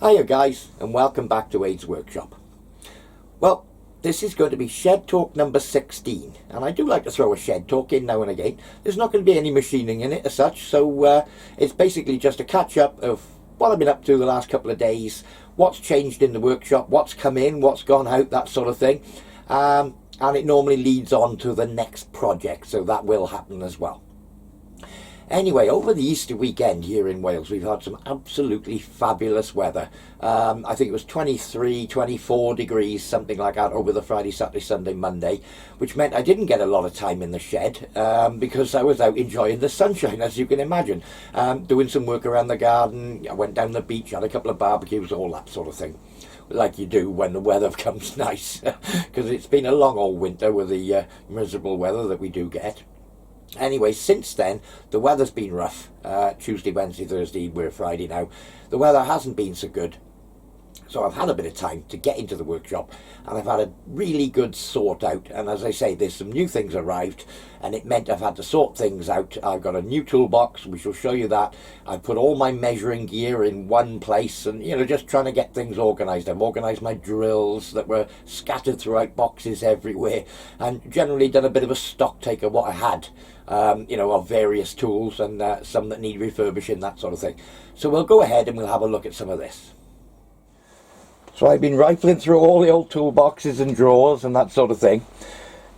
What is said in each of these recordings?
Hiya guys, and welcome back to Ades Workshop. Well, this is going to be shed talk number 16, and I do like to throw a shed talk in now and again. There's not going to be any machining in it as such, so it's basically just a catch up of what I've been up to the last couple of days, what's changed in the workshop, what's come in, what's gone out, that sort of thing. And it normally leads on to the next project, so that will happen as well. Anyway, over the Easter weekend here in Wales, we've had some absolutely fabulous weather. I think it was 23, 24 degrees, something like that, over the Friday, Saturday, Sunday, Monday, which meant I didn't get a lot of time in the shed because I was out enjoying the sunshine, as you can imagine, doing some work around the garden. I went down the beach, had a couple of barbecues, all that sort of thing, like you do when the weather becomes nice, because it's been a long old winter with the miserable weather that we do get. Anyway, since then, the weather's been rough. Tuesday, Wednesday, Thursday, we're Friday now. The weather hasn't been so good. So I've had a bit of time to get into the workshop, and I've had a really good sort out. And as I say, there's some new things arrived, and it meant I've had to sort things out. I've got a new toolbox, we shall show you that. I've put all my measuring gear in one place, and just trying to get things organised. I've organised my drills that were scattered throughout boxes everywhere, and generally done a bit of a stock take of what I had. Of various tools, and some that need refurbishing, that sort of thing. So we'll go ahead and we'll have a look at some of this. So I've been rifling through all the old toolboxes and drawers and that sort of thing.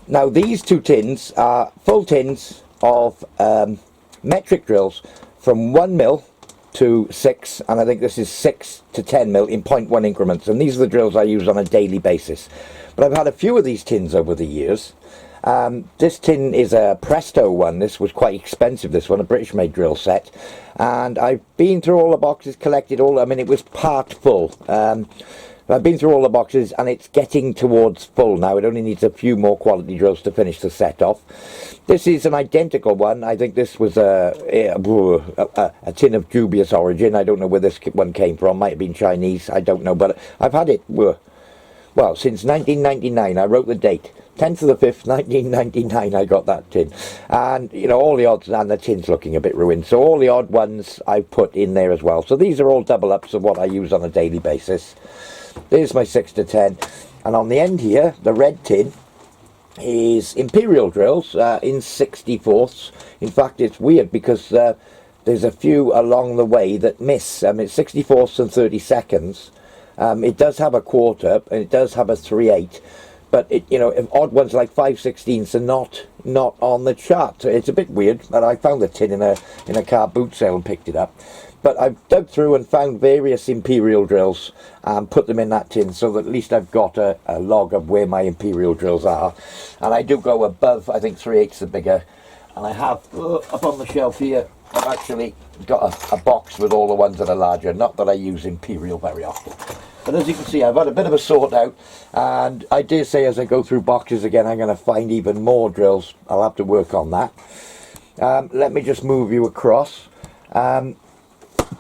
Now these two tins are full tins of metric drills from 1 mil to 6, and I think this is 6 to 10 mil in 0.1 increments, and these are the drills I use on a daily basis. But I've had a few of these tins over the years. This tin is a Presto one. This was quite expensive, this one, a British made drill set, and I've been through all the boxes, collected all, it was part full. I've been through all the boxes and it's getting towards full now. It only needs a few more quality drills to finish the set off. This is an identical one. I think this was a tin of dubious origin. I don't know where this one came from. Might have been Chinese, I don't know, but I've had it since 1999. I wrote the date, 10th of the 5th, 1999, I got that tin. And, all the odds, and the tin's looking a bit ruined. So all the odd ones I've put in there as well. So these are all double ups of what I use on a daily basis. There's my 6 to 10. And on the end here, the red tin is Imperial drills in 64ths. In fact, it's weird because there's a few along the way that miss. It's 64ths and 32nds. It does have a quarter, and it does have a 3/8. But odd ones like 5/16 are not on the chart. So it's a bit weird. But I found the tin in a car boot sale and picked it up. But I've dug through and found various Imperial drills and put them in that tin, so that at least I've got a log of where my Imperial drills are. And I do go above, I think 3/8 are bigger. And I have up on the shelf here, I've actually got a box with all the ones that are larger. Not that I use Imperial very often. But as you can see, I've had a bit of a sort out, and I dare say as I go through boxes again, I'm going to find even more drills. I'll have to work on that. Let me just move you across.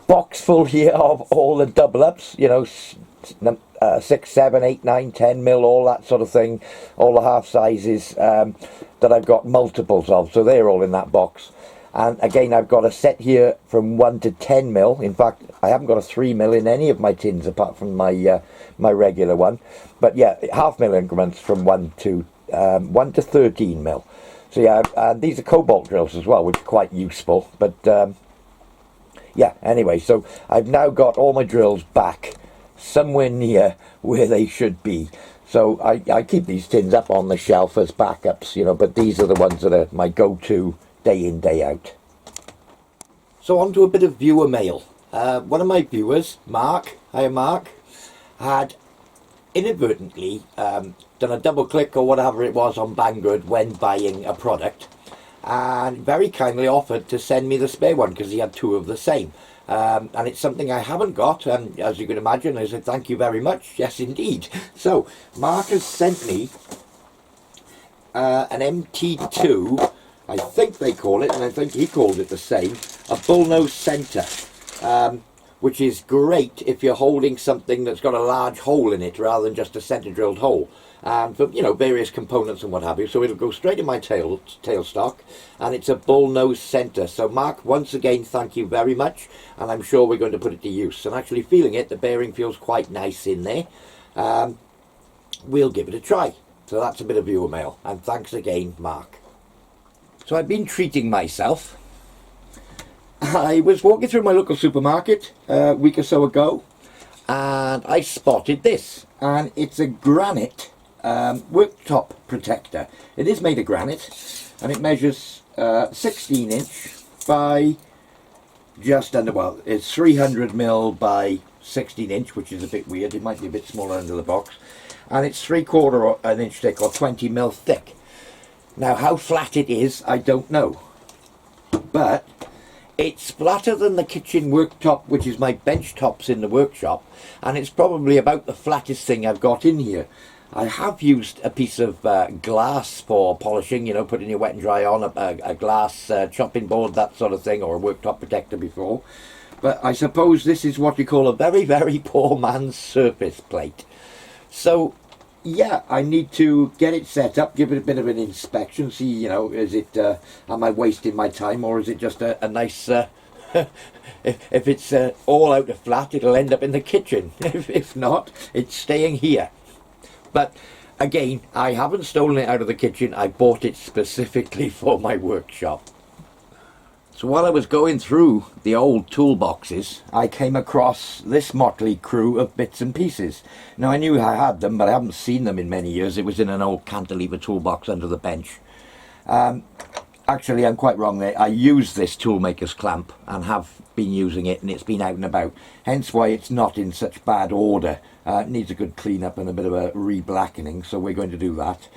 Box full here of all the double ups, 6, 7, 8, 9, 10 mil, all that sort of thing, all the half sizes that I've got multiples of, so they're all in that box. And again, I've got a set here from 1 to 10 mil. In fact, I haven't got a 3 mil in any of my tins apart from my my regular one. But yeah, half mil increments from 1 to 13 mil. So yeah, and these are cobalt drills as well, which are quite useful. But yeah, anyway, so I've now got all my drills back somewhere near where they should be. So I keep these tins up on the shelf as backups, but these are the ones that are my go-to day in, day out. So on to a bit of viewer mail. One of my viewers, Mark, hi Mark, had inadvertently done a double click or whatever it was on Banggood when buying a product, and very kindly offered to send me the spare one because he had two of the same. And it's something I haven't got, and as you can imagine, I said thank you very much. Yes indeed. So Mark has sent me an MT2, I think they call it, and I think he called it the same, a bullnose centre, which is great if you're holding something that's got a large hole in it rather than just a centre drilled hole. and for, you know, various components and what have you. So it'll go straight in my tailstock, and it's a bull nose centre. So Mark, once again, thank you very much, and I'm sure we're going to put it to use. And actually feeling it, the bearing feels quite nice in there. We'll give it a try. So that's a bit of viewer mail, and thanks again, Mark. So I've been treating myself. I was walking through my local supermarket a week or so ago, and I spotted this, and it's a granite worktop protector. It is made of granite, and it measures 16 inch by just under, well, it's 300 mil by 16 inch, which is a bit weird. It might be a bit smaller under the box, and it's 3/4 an inch thick, or 20 mil thick. Now, how flat it is, I don't know, but it's flatter than the kitchen worktop, which is my bench tops in the workshop, and it's probably about the flattest thing I've got in here. I have used a piece of glass for polishing, you know, putting your wet and dry on, a glass chopping board, that sort of thing, or a worktop protector before. But I suppose this is what you call a very, very poor man's surface plate. So, yeah, I need to get it set up, give it a bit of an inspection, see, you know, is it, am I wasting my time, or is it just a nice, if it's all out of flat, it'll end up in the kitchen. If not, it's staying here. But again, I haven't stolen it out of the kitchen. I bought it specifically for my workshop. So while I was going through the old toolboxes, I came across this motley crew of bits and pieces. Now, I knew I had them, but I haven't seen them in many years. It was in an old cantilever toolbox under the bench. Actually, I'm quite wrong there. I use this toolmaker's clamp and have been using it, and it's been out and about. Hence why it's not in such bad order. It needs a good clean up and a bit of a re-blackening, so we're going to do that.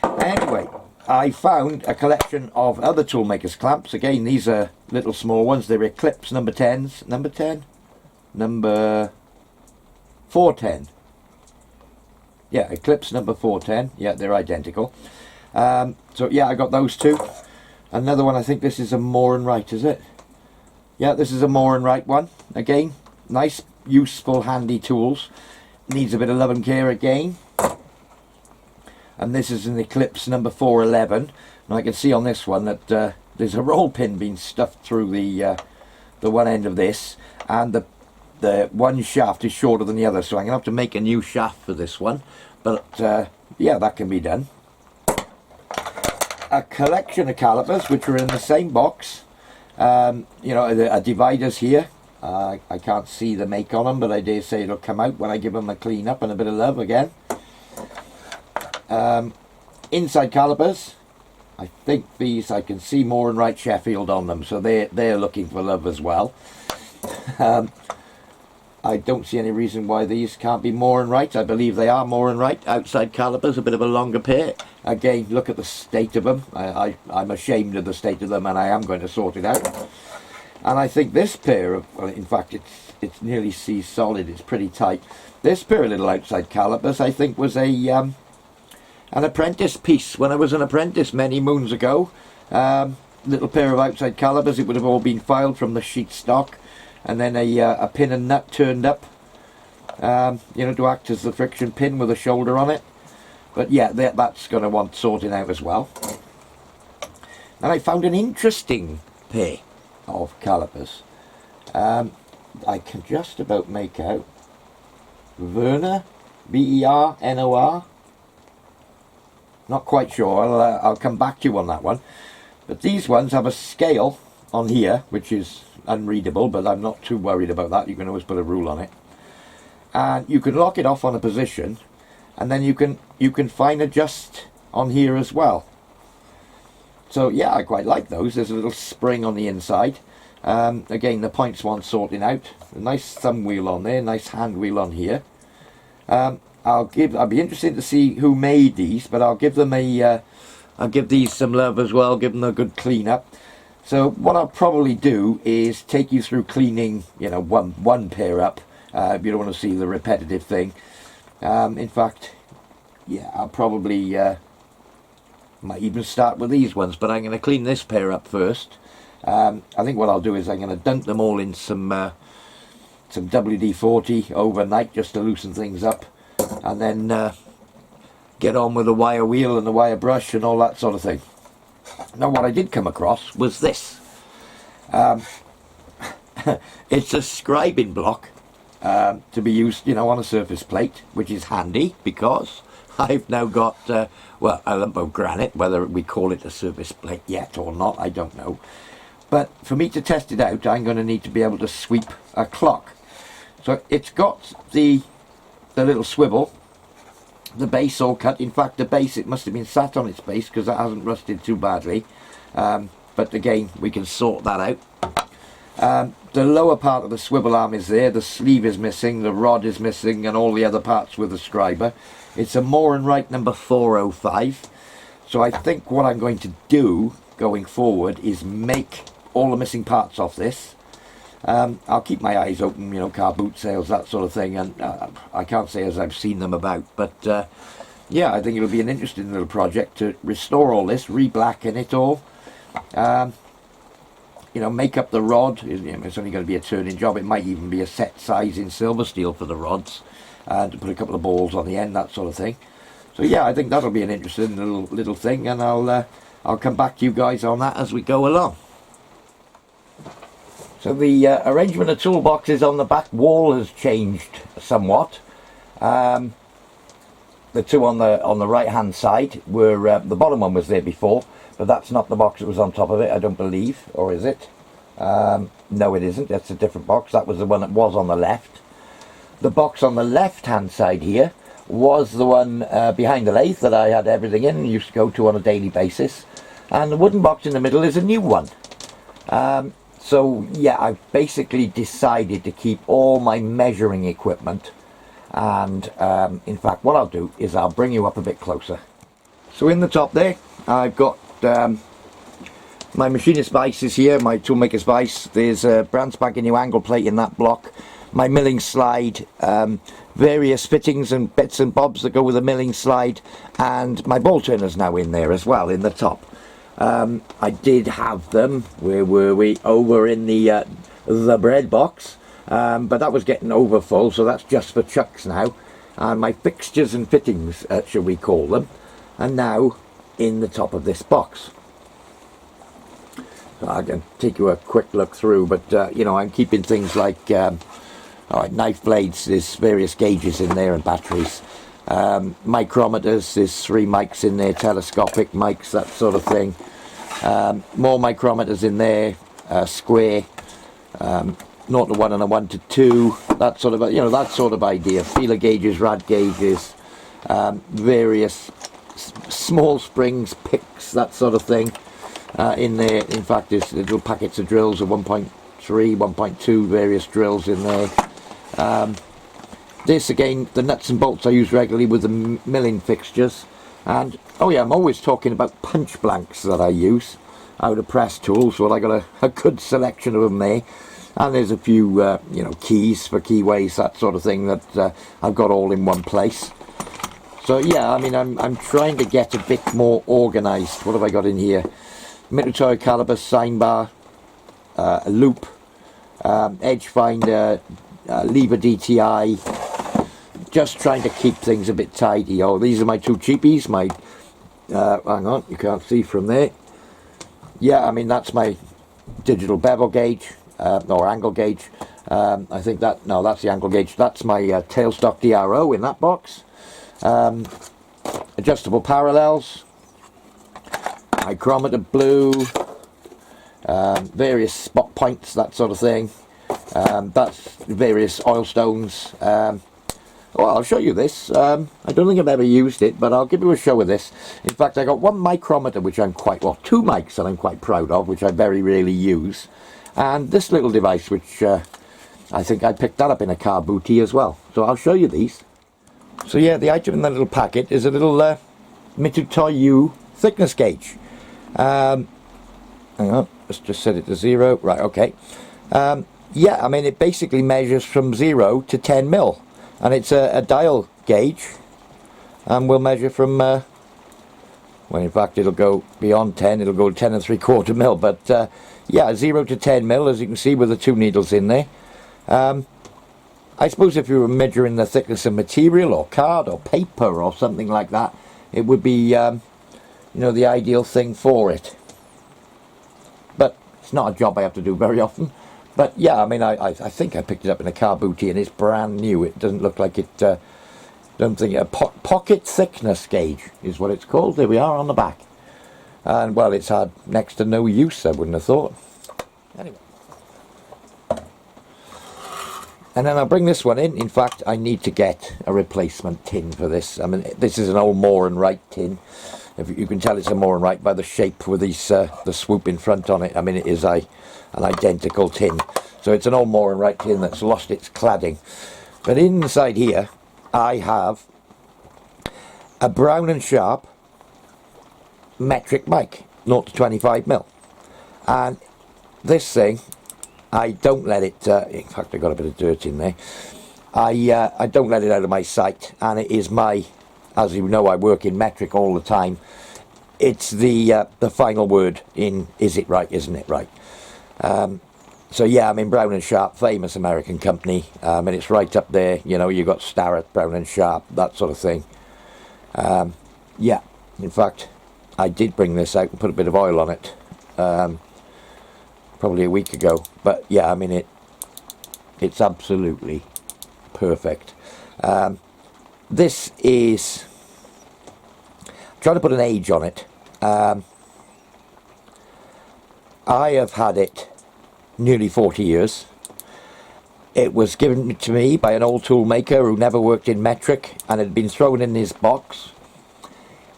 Anyway, I found a collection of other toolmaker's clamps. Again, these are little small ones. They're Eclipse number 10s. Number 10? Number 410. Yeah, Eclipse number 410. Yeah, they're identical. So yeah, I got those two. Another one, I think this is a Moore and Wright, is it? Yeah, this is a Moore and Wright one. Again, nice, useful, handy tools. Needs a bit of love and care again. And this is an Eclipse number 411. And I can see on this one that there's a roll pin being stuffed through the one end of this, and the one shaft is shorter than the other, so I'm going to have to make a new shaft for this one. But yeah, that can be done. A collection of calipers which are in the same box. You know, dividers here. I can't see the make on them, but I dare say it'll come out when I give them a clean up and a bit of love again. Inside calipers, I think these, I can see Moore and Wright Sheffield on them, so they're looking for love as well. I don't see any reason why these can't be Moore and Wright. I believe they are Moore and Wright. Outside calipers, a bit of a longer pair. Again, look at the state of them. I'm ashamed of the state of them, and I am going to sort it out. And I think this pair of, well, in fact, it's nearly C solid. It's pretty tight. This pair of little outside calipers, I think, was an apprentice piece when I was an apprentice many moons ago. Little pair of outside calipers. It would have all been filed from the sheet stock, and then a pin and nut turned up, you know, to act as the friction pin with a shoulder on it. But yeah, that's going to want sorting out as well. And I found an interesting pair of calipers. I can just about make out Werner, B-E-R-N-O-R. Not quite sure. I'll come back to you on that one. But these ones have a scale on here, which is unreadable, but I'm not too worried about that. You can always put a rule on it, and you can lock it off on a position, and then you can fine adjust on here as well. So yeah, I quite like those. There's a little spring on the inside. Again, the points want sorting out. A nice thumb wheel on there, nice hand wheel on here. I'll be interested to see who made these, but I'll give them I'll give these some love as well, give them a good clean up. So what I'll probably do is take you through cleaning, you know, one pair up. If you don't want to see the repetitive thing. In fact, yeah, I'll probably might even start with these ones, but I'm going to clean this pair up first. I think what I'll do is I'm going to dunk them all in some WD-40 overnight just to loosen things up, and then get on with the wire wheel and the wire brush and all that sort of thing. Now what I did come across was this. It's a scribing block to be used, you know, on a surface plate, which is handy because I've now got, well, a lump of granite. Whether we call it a surface plate yet or not, I don't know. But for me to test it out, I'm going to need to be able to sweep a clock. So it's got the little swivel, the base all cut. In fact, the base, it must have been sat on its base because that hasn't rusted too badly. But again, we can sort that out. The lower part of the swivel arm is there, the sleeve is missing, the rod is missing, and all the other parts with the scriber. It's a Moore and Wright number 405. So I think what I'm going to do going forward is make all the missing parts off this. I'll keep my eyes open, you know, car boot sales, that sort of thing, and I can't say as I've seen them about, but yeah, I think it'll be an interesting little project to restore all this, re-blacken it all. You know, make up the rod. It's only going to be a turning job. It might even be a set size in silver steel for the rods, to put a couple of balls on the end, that sort of thing. So yeah, I think that'll be an interesting little thing, and I'll come back to you guys on that as we go along. So the arrangement of toolboxes on the back wall has changed somewhat. The two on the right hand side were, the bottom one was there before, but that's not the box that was on top of it, I don't believe, or is it? No, it isn't. That's a different box. That was the one that was on the left. The box on the left hand side here was the one behind the lathe that I had everything in and used to go to on a daily basis, and the wooden box in the middle is a new one. So yeah, I've basically decided to keep all my measuring equipment, and in fact what I'll do is I'll bring you up a bit closer. So in the top there I've got my machinist vise is here, my toolmaker's vise. There's a brand spanking new angle plate in that block, my milling slide, various fittings and bits and bobs that go with the milling slide, and my ball turner's now in there as well in the top. I did have them, where were we, over in the bread box, but that was getting over full, so that's just for chucks now. And my fixtures and fittings, shall we call them, are now in the top of this box. So I can take you a quick look through, but you know, I'm keeping things like knife blades, there's various gauges in there and batteries. Micrometers, there's 3 mics in there, telescopic mics, that sort of thing. More micrometers in there, square, 0 to 1 and a 1 to 2, that sort of, you know, that sort of idea. Feeler gauges, rad gauges, various small springs, picks, that sort of thing in there. In fact, there's little packets of drills of 1.3, 1.2, various drills in there. This again, the nuts and bolts I use regularly with the milling fixtures. And oh yeah, I'm always talking about punch blanks that I use out of press tools. Well, I got a good selection of them there, and there's a few you know, keys for keyways, that sort of thing, that I've got all in one place. So yeah, I mean, I'm trying to get a bit more organized. What have I got in here? Mitutoyo caliber, sine bar, a loop, edge finder, lever DTI. Just trying to keep things a bit tidy. Oh, these are my 2 cheapies. My hang on, you can't see from there. Yeah, I mean, that's my digital bevel gauge, or angle gauge. I think that, no, that's the angle gauge. That's my tailstock DRO in that box. Adjustable parallels, micrometer blue, various spot points, that sort of thing. That's various oil stones. Well, I'll show you this. I don't think I've ever used it, but I'll give you a show of this. In fact, I got 1 micrometer, which I'm quite, well, 2 mics that I'm quite proud of, which I very rarely use. And this little device, which I think I picked that up in a car booty as well. So I'll show you these. So yeah, the item in that little packet is a little Mitutoyo thickness gauge. Hang on, let's just set it to 0. Right, okay. Yeah, I mean, it basically measures from 0 to 10 mil. And it's a dial gauge, and we'll measure from, well, in fact it'll go beyond 10, it'll go 10 3/4 mil, but yeah, 0 to 10 mil, as you can see, with the 2 needles in there. I suppose if you were measuring the thickness of material or card or paper or something like that, it would be, you know, the ideal thing for it. But it's not a job I have to do very often. But yeah, I mean, I think I picked it up in a car booty and it's brand new. It doesn't look like it, don't think, a pocket thickness gauge is what it's called. There we are on the back. And well, it's had next to no use, I wouldn't have thought. Anyway. And then I'll bring this one in. In fact, I need to get a replacement tin for this. I mean, this is an old Moore and Wright tin. If you can tell it's a Moore and Wright by the shape with these, the swoop in front on it. I mean, it is an identical tin. So it's an old Moore and Wright tin that's lost its cladding. But inside here, I have a Brown and Sharp metric mic, 0 to 25mm. And this thing, I don't let it, in fact I got a bit of dirt in there, I don't let it out of my sight, and it is my, as you know, I work in metric all the time, it's the final word in is it right, isn't it right. So yeah, I mean, Brown and Sharp, famous American company, and it's right up there, you know, you've got Starrett, Brown and Sharp, that sort of thing. Yeah, in fact, I did bring this out and put a bit of oil on it, probably a week ago. But yeah, I mean, it's absolutely perfect. This is, I'm trying to put an age on it. I have had it nearly 40 years. It was given to me by an old tool maker who never worked in metric and had been thrown in his box.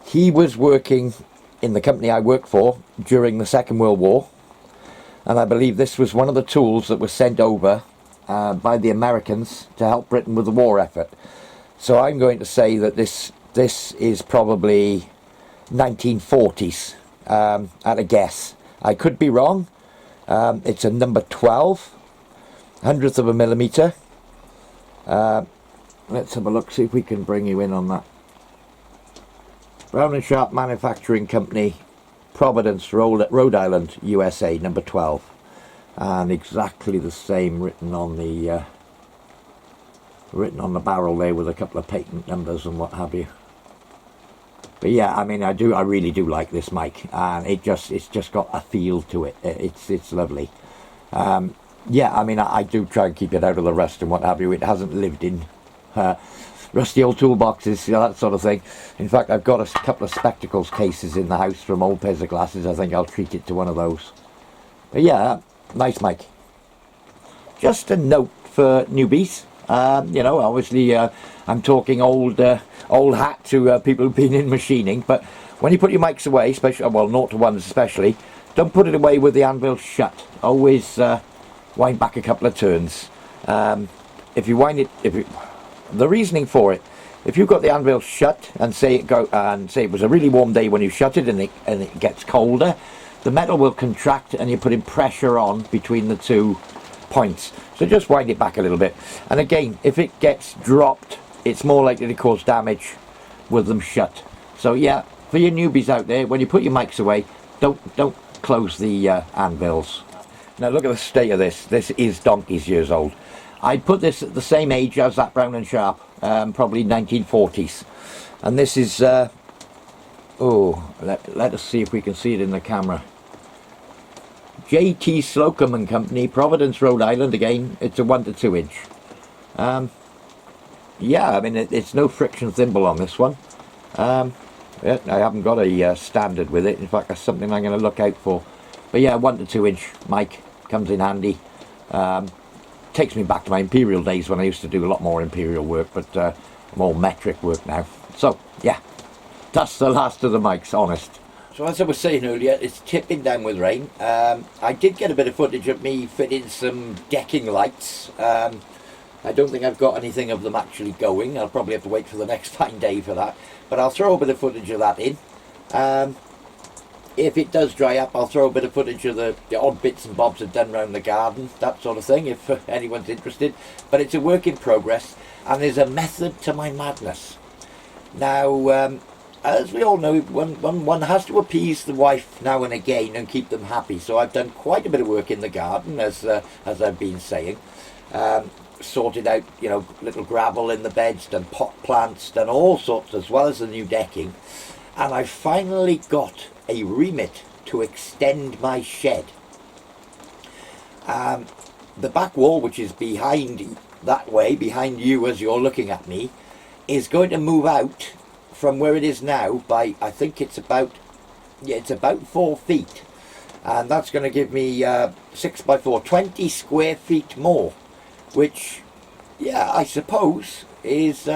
He was working in the company I worked for during the Second World War, and I believe this was one of the tools that was sent over by the Americans to help Britain with the war effort. So I'm going to say that this is probably 1940s at a guess. I could be wrong. It's a number 12, 100th of a millimeter. Let's have a look, see if we can bring you in on that. Brown and Sharp Manufacturing Company, Providence, Rhode Island, USA, number 12. And exactly the same written on the barrel there with a couple of patent numbers and what have you. But yeah, I mean, I really do like this mic, and it's just got a feel to it. It's lovely. Yeah, I mean, I do try and keep it out of the rust and what have you. It hasn't lived in rusty old toolboxes, you know, that sort of thing. In fact, I've got a couple of spectacles cases in the house from old pairs of glasses. I think I'll treat it to one of those. But yeah, nice mic. Just a note for newbies. You know, obviously I'm talking old hat to people who've been in machining, but when you put your mics away, especially, well, 0 to 1s especially, don't put it away with the anvil shut. Always wind back a couple of turns. If you wind it, the reasoning for it, if you've got the anvil shut and say it was a really warm day when you shut it and it gets colder, the metal will contract and you're putting pressure on between the 2 points. So just wind it back a little bit. And again, if it gets dropped, it's more likely to cause damage with them shut. So yeah, for your newbies out there, when you put your mics away, don't close the anvils. Now look at the state of this. This is donkey's years old. I put this at the same age as that Brown and Sharp, probably 1940s. And this is, oh, let us see if we can see it in the camera. J.T. Slocum and Company, Providence, Rhode Island. Again, it's a 1 to 2 inch. Yeah, I mean, it's no friction thimble on this one. Yeah, I haven't got a standard with it. In fact, that's something I'm going to look out for. But yeah, 1 to 2 inch mic comes in handy. Takes me back to my Imperial days when I used to do a lot more Imperial work, but more metric work now. So yeah, that's the last of the mics, honest. So as I was saying earlier, it's tipping down with rain. I did get a bit of footage of me fitting some decking lights. I don't think I've got anything of them actually going. I'll probably have to wait for the next fine day for that. But I'll throw a bit of footage of that in. If it does dry up, I'll throw a bit of footage of the odd bits and bobs I've done around the garden, that sort of thing, if anyone's interested. But it's a work in progress, and there's a method to my madness. Now, as we all know, one has to appease the wife now and again and keep them happy. So I've done quite a bit of work in the garden, as I've been saying. Sorted out, you know, little gravel in the beds, done pot plants, done all sorts, as well as the new decking. And I finally got a remit to extend my shed. The back wall, which is behind that way, behind you as you're looking at me, is going to move out from where it is now by, I think it's about 4 feet. And that's going to give me 6 by 4, 20 square feet more, which, yeah, I suppose is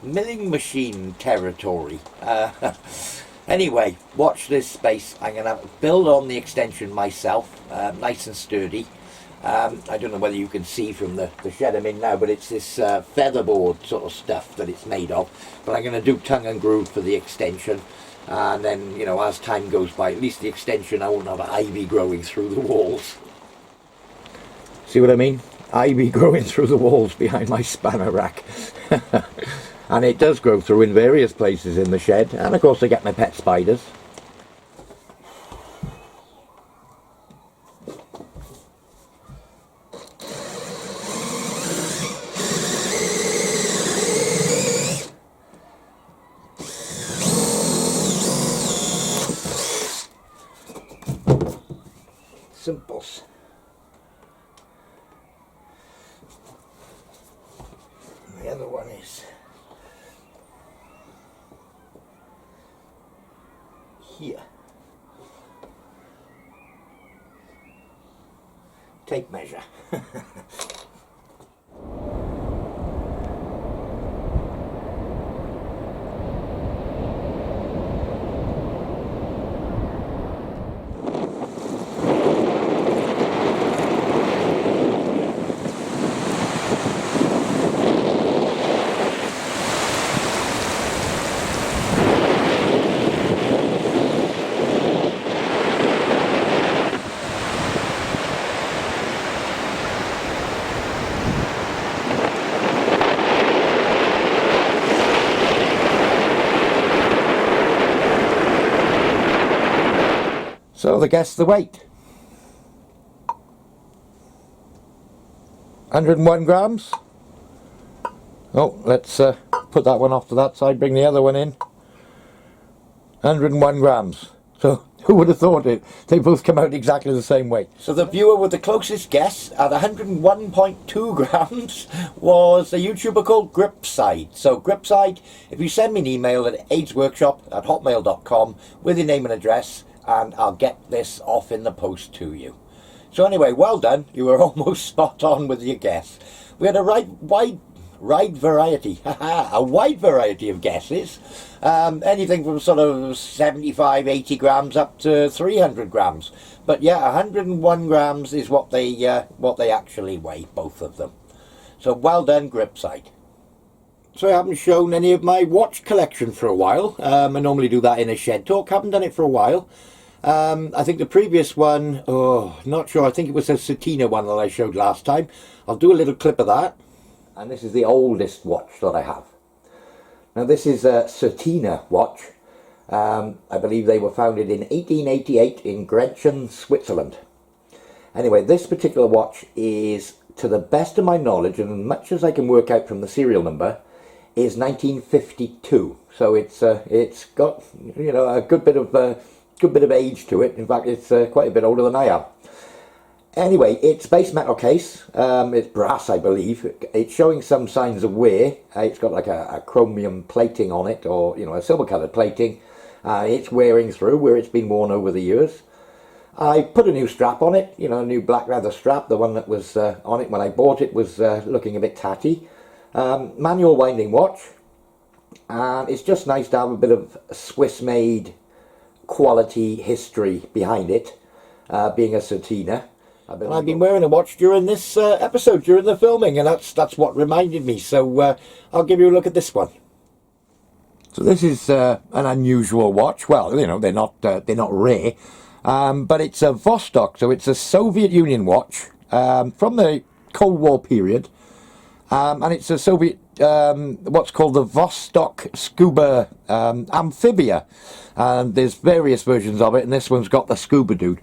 milling machine territory. Anyway, watch this space. I'm going to build on the extension myself, nice and sturdy. I don't know whether you can see from the shed I'm in now, but it's this featherboard sort of stuff that it's made of. But I'm going to do tongue and groove for the extension. And then, you know, as time goes by, at least the extension, I won't have ivy growing through the walls. See what I mean? Ivy growing through the walls behind my spanner rack. And it does grow through in various places in the shed. And of course I get my pet spiders. Simples. The other one is here. Tape measure. So guess the weight. 101 grams. Oh, let's put that one off to that side, bring the other one in. 101 grams. So who would have thought it? They both come out exactly the same weight. So the viewer with the closest guess at 101.2 grams was a YouTuber called Gripside. So Gripside, if you send me an email at adesworkshop@hotmail.com with your name and address, and I'll get this off in the post to you. So anyway, well done. You were almost spot on with your guess. We had a wide variety of guesses. Anything from sort of 75, 80 grams up to 300 grams. But yeah, 101 grams is what they actually weigh, both of them. So well done, Gripside. So I haven't shown any of my watch collection for a while. I normally do that in a shed talk. Haven't done it for a while. I think the previous one, not sure, I think it was a Satina one that I showed last time. I'll do a little clip of that. And this is the oldest watch that I have. Now this is a Satina watch. I believe they were founded in 1888 in Gretchen, Switzerland. Anyway, this particular watch is, to the best of my knowledge, and as much as I can work out from the serial number, is 1952. So it's got, you know, a good bit of age to it. In fact, it's quite a bit older than I am. Anyway, it's base metal case. It's brass, I believe. It's showing some signs of wear. It's got like a chromium plating on it, or, you know, a silver coloured plating. It's wearing through where it's been worn over the years. I put a new strap on it, you know, a new black leather strap. The one that was on it when I bought it was looking a bit tatty. Manual winding watch. And it's just nice to have a bit of Swiss-made quality history behind it, being a Satina. I've been wearing a watch during this episode, during the filming, and that's what reminded me. So I'll give you a look at this one. So this is an unusual watch. Well, you know, they're not rare, but it's a Vostok, so it's a Soviet Union watch from the Cold War period, and it's a Soviet what's called the Vostok Scuba Amphibia, and there's various versions of it, and this one's got the Scuba Dude,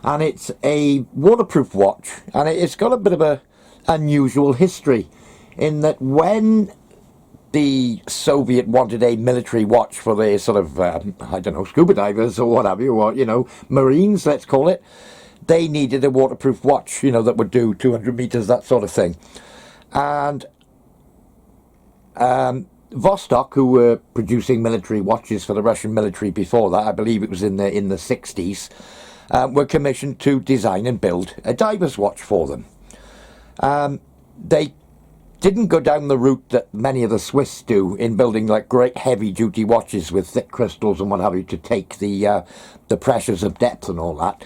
and it's a waterproof watch, and it's got a bit of a unusual history in that when the Soviet wanted a military watch for their sort of, I don't know, scuba divers or what have you, or, you know, Marines, let's call it, they needed a waterproof watch, you know, that would do 200 meters, that sort of thing. And Vostok, who were producing military watches for the Russian military before that, I believe it was in the 60s, were commissioned to design and build a diver's watch for them. They didn't go down the route that many of the Swiss do in building like great heavy duty watches with thick crystals and what have you to take the pressures of depth and all that.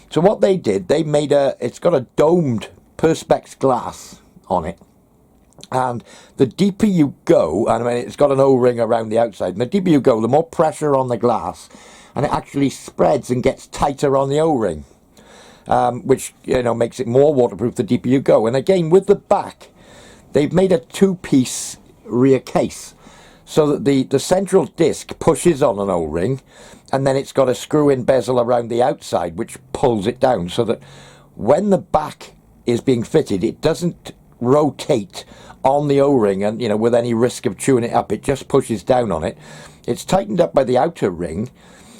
So what they did, they made it's got a domed perspex glass on it, and the deeper you go, and I mean it's got an O-ring around the outside, and the deeper you go, the more pressure on the glass, and it actually spreads and gets tighter on the O-ring, which, you know, makes it more waterproof the deeper you go. And again, with the back, they've made a two-piece rear case so that the central disc pushes on an O-ring, and then it's got a screw-in bezel around the outside which pulls it down, so that when the back is being fitted, it doesn't rotate on the O-ring and, you know, with any risk of chewing it up. It just pushes down on it. It's tightened up by the outer ring,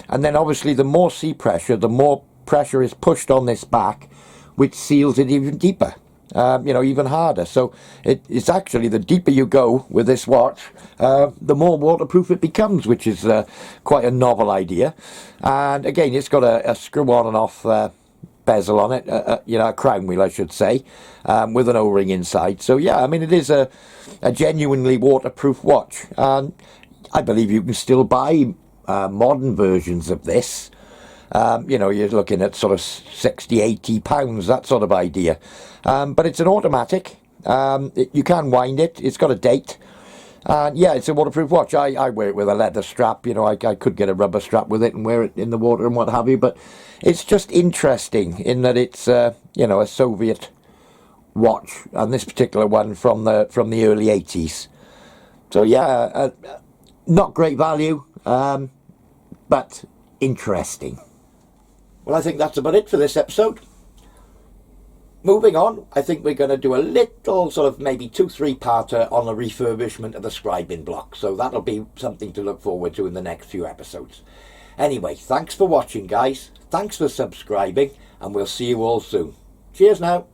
and then obviously the more sea pressure, the more pressure is pushed on this back, which seals it even deeper. You know, even harder. So it's actually, the deeper you go with this watch, the more waterproof it becomes, which is quite a novel idea. And again, it's got a screw on and off bezel on it, you know, a crown wheel, I should say, with an O-ring inside. So yeah, I mean, it is a genuinely waterproof watch, and I believe you can still buy modern versions of this. You know, you're looking at sort of 60, 80 pounds, that sort of idea. But it's an automatic. You can wind it. It's got a date. And yeah, it's a waterproof watch. I wear it with a leather strap. You know, I could get a rubber strap with it and wear it in the water and what have you. But it's just interesting in that it's, you know, a Soviet watch. And this particular one from the early 80s. So yeah, not great value, but interesting. Well, I think that's about it for this episode. Moving on, I think we're going to do a little sort of maybe 2-3-parter on the refurbishment of the scribing block. So that'll be something to look forward to in the next few episodes. Anyway, thanks for watching, guys. Thanks for subscribing, and we'll see you all soon. Cheers now.